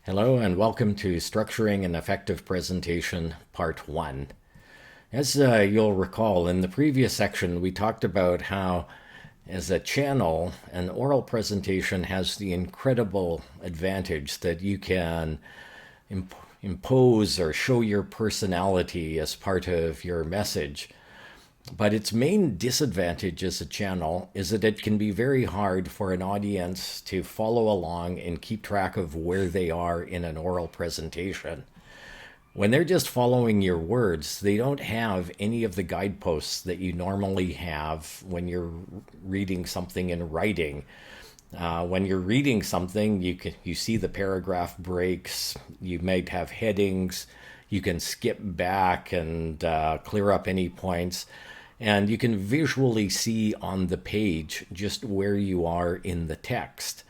Hello and welcome to Structuring an Effective Presentation, Part 1. As you'll recall, in the previous section, we talked about how, as a channel, an oral presentation has the incredible advantage that you can impose or show your personality as part of your message. But its main disadvantage as a channel is that it can be very hard for an audience to follow along and keep track of where they are in an oral presentation. When they're just following your words, they don't have any of the guideposts that you normally have when you're reading something in writing. When you're reading something, you see the paragraph breaks, you might have headings, you can skip back and clear up any points. And you can visually see on the page just where you are in the text.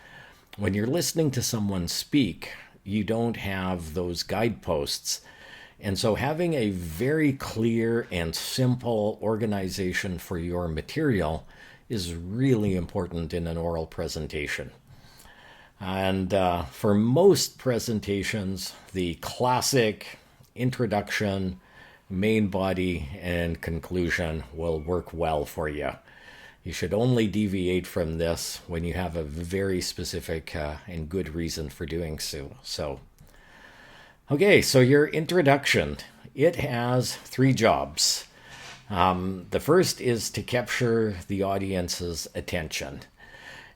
When you're listening to someone speak, you don't have those guideposts. And so having a very clear and simple organization for your material is really important in an oral presentation. And for most presentations, the classic introduction, main body, and conclusion will work well for you. You should only deviate from this when you have a very specific and good reason for doing so. Okay, so your introduction. It has 3 jobs. The first is to capture the audience's attention.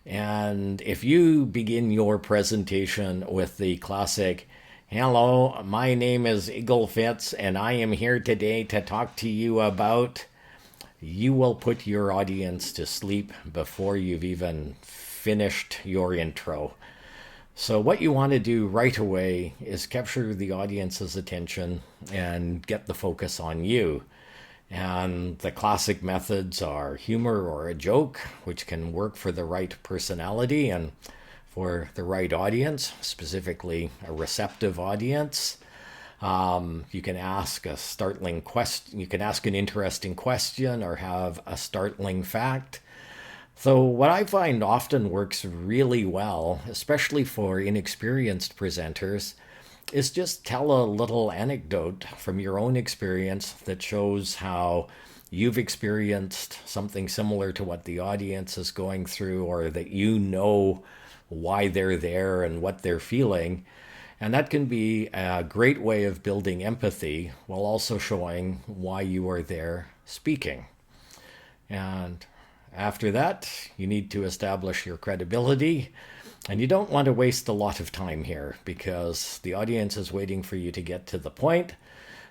And if you begin your presentation with the classic, "Hello, my name is Eagle Fitz, and I am here today to talk to you about," you will put your audience to sleep before you've even finished your intro. So what you want to do right away is capture the audience's attention and get the focus on you. And the classic methods are humor or a joke, which can work for the right personality and for the right audience, specifically a receptive audience. You can ask a startling question. You can ask an interesting question or have a startling fact. So what I find often works really well, especially for inexperienced presenters, is just tell a little anecdote from your own experience that shows how you've experienced something similar to what the audience is going through, or that you know why they're there and what they're feeling. And that can be a great way of building empathy while also showing why you are there speaking. And after that, you need to establish your credibility. And you don't want to waste a lot of time here because the audience is waiting for you to get to the point.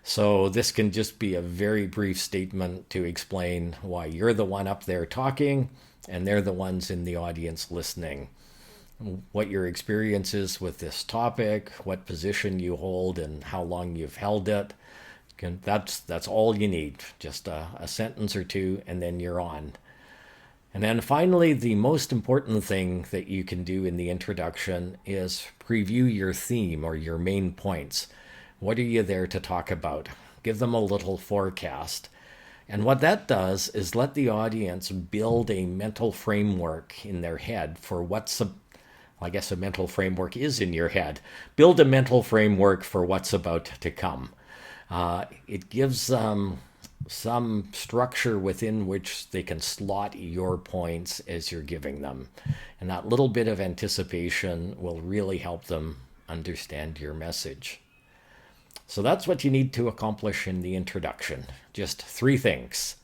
So this can just be a very brief statement to explain why you're the one up there talking and they're the ones in the audience listening. What your experience is with this topic, what position you hold, and how long you've held it. That's all you need. Just a sentence or two, and then you're on. And then finally, the most important thing that you can do in the introduction is preview your theme or your main points. What are you there to talk about? Give them a little forecast. And what that does is let the audience build a mental framework in their head for I guess a mental framework is in your head. Build a mental framework for what's about to come. It gives some structure within which they can slot your points as you're giving them. And that little bit of anticipation will really help them understand your message. So that's what you need to accomplish in the introduction. Just 3 things.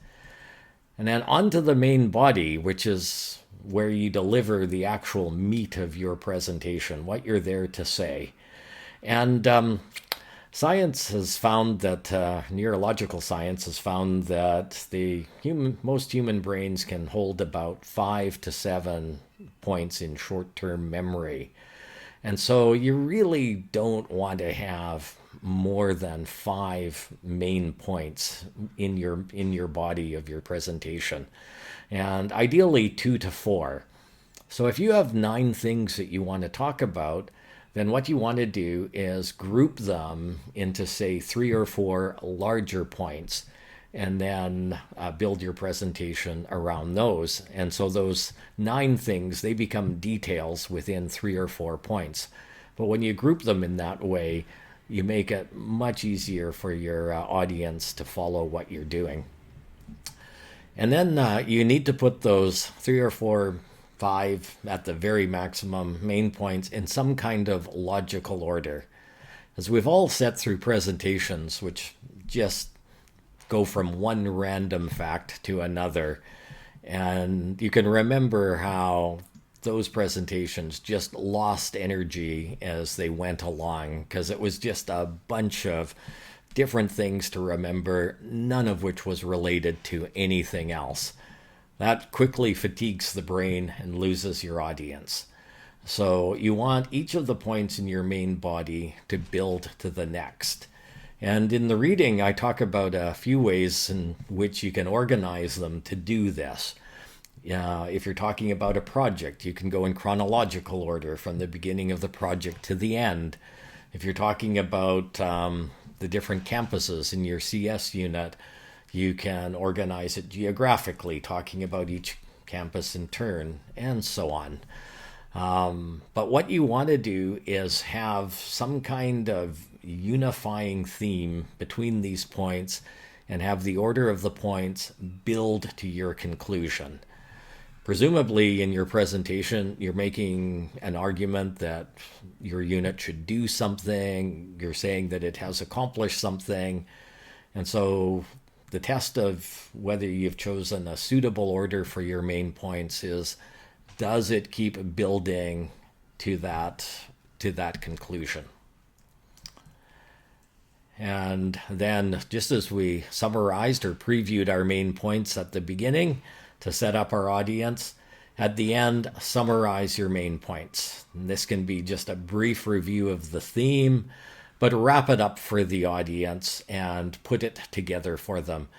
And then on to the main body, which is where you deliver the actual meat of your presentation, what you're there to say. And science has found that, neurological science has found that most human brains can hold about 5 to 7 points in short-term memory. And so you really don't want to have more than 5 main points in your body of your presentation, and ideally 2 to 4. So if you have 9 things that you want to talk about, then what you want to do is group them into, say, 3 or 4 larger points, and then build your presentation around those. And so those 9 things, they become details within 3 or 4 points. But when you group them in that way, you make it much easier for your audience to follow what you're doing. And then you need to put those 3 or 4, 5 at the very maximum main points in some kind of logical order. As we've all sat through presentations which just go from one random fact to another. And you can remember how those presentations just lost energy as they went along because it was just a bunch of different things to remember, none of which was related to anything else. That quickly fatigues the brain and loses your audience. So you want each of the points in your main body to build to the next. And in the reading, I talk about a few ways in which you can organize them to do this. If you're talking about a project, you can go in chronological order from the beginning of the project to the end. If you're talking about the different campuses in your CS unit, you can organize it geographically, talking about each campus in turn, and so on. But what you want to do is have some kind of unifying theme between these points and have the order of the points build to your conclusion. Presumably in your presentation, you're making an argument that your unit should do something, you're saying that it has accomplished something, and so the test of whether you've chosen a suitable order for your main points is, does it keep building to that conclusion? And then, just as we summarized or previewed our main points at the beginning to set up our audience, at the end, summarize your main points. And this can be just a brief review of the theme, but wrap it up for the audience and put it together for them.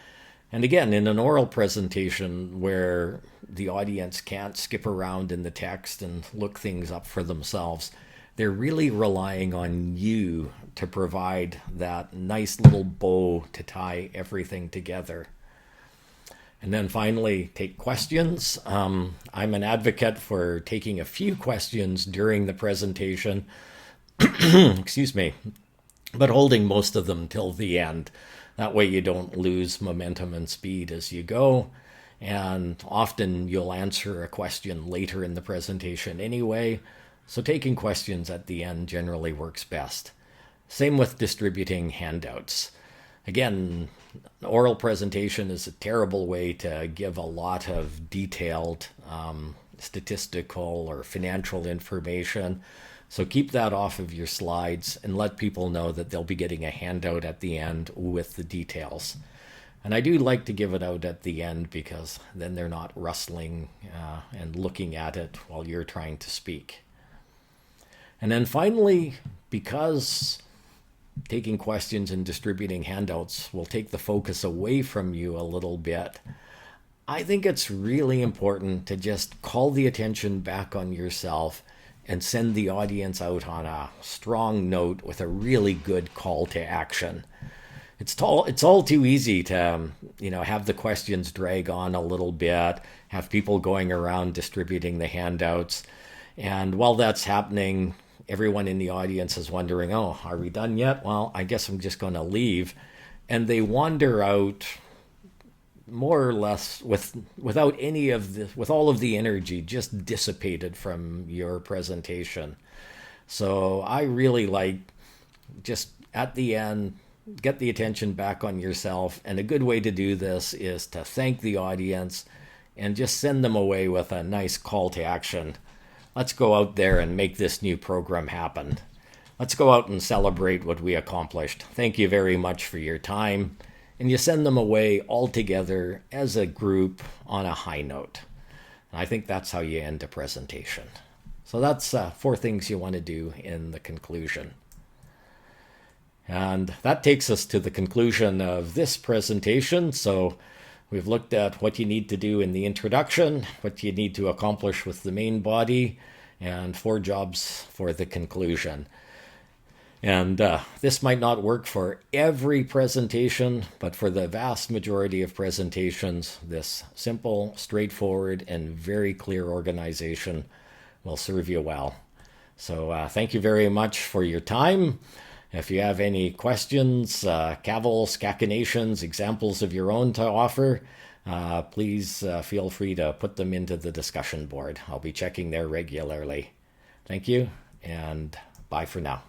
And again, in an oral presentation where the audience can't skip around in the text and look things up for themselves, they're really relying on you to provide that nice little bow to tie everything together. And then finally, take questions. I'm an advocate for taking a few questions during the presentation, excuse me, but holding most of them till the end. That way you don't lose momentum and speed as you go. And often you'll answer a question later in the presentation anyway, so taking questions at the end generally works best. Same with distributing handouts. Again, oral presentation is a terrible way to give a lot of detailed statistical or financial information. So keep that off of your slides and let people know that they'll be getting a handout at the end with the details. And I do like to give it out at the end because then they're not rustling and looking at it while you're trying to speak. And then finally, because taking questions and distributing handouts will take the focus away from you a little bit, I think it's really important to just call the attention back on yourself and send the audience out on a strong note with a really good call to action. It's all too easy to, have the questions drag on a little bit, have people going around distributing the handouts. And while that's happening, everyone in the audience is wondering, oh, are we done yet? Well, I guess I'm just going to leave. And they wander out more or less with all of the energy just dissipated from your presentation. So I really like just at the end, get the attention back on yourself. And a good way to do this is to thank the audience and just send them away with a nice call to action. Let's go out there and make this new program happen. Let's go out and celebrate what we accomplished. Thank you very much for your time. And you send them away all together as a group on a high note. And I think that's how you end a presentation. So that's 4 things you want to do in the conclusion. And that takes us to the conclusion of this presentation. So we've looked at what you need to do in the introduction, what you need to accomplish with the main body, and 4 jobs for the conclusion. And this might not work for every presentation, but for the vast majority of presentations, this simple, straightforward, and very clear organization will serve you well. So thank you very much for your time. If you have any questions, cavils, cachinnations, examples of your own to offer, please feel free to put them into the discussion board. I'll be checking there regularly. Thank you, and bye for now.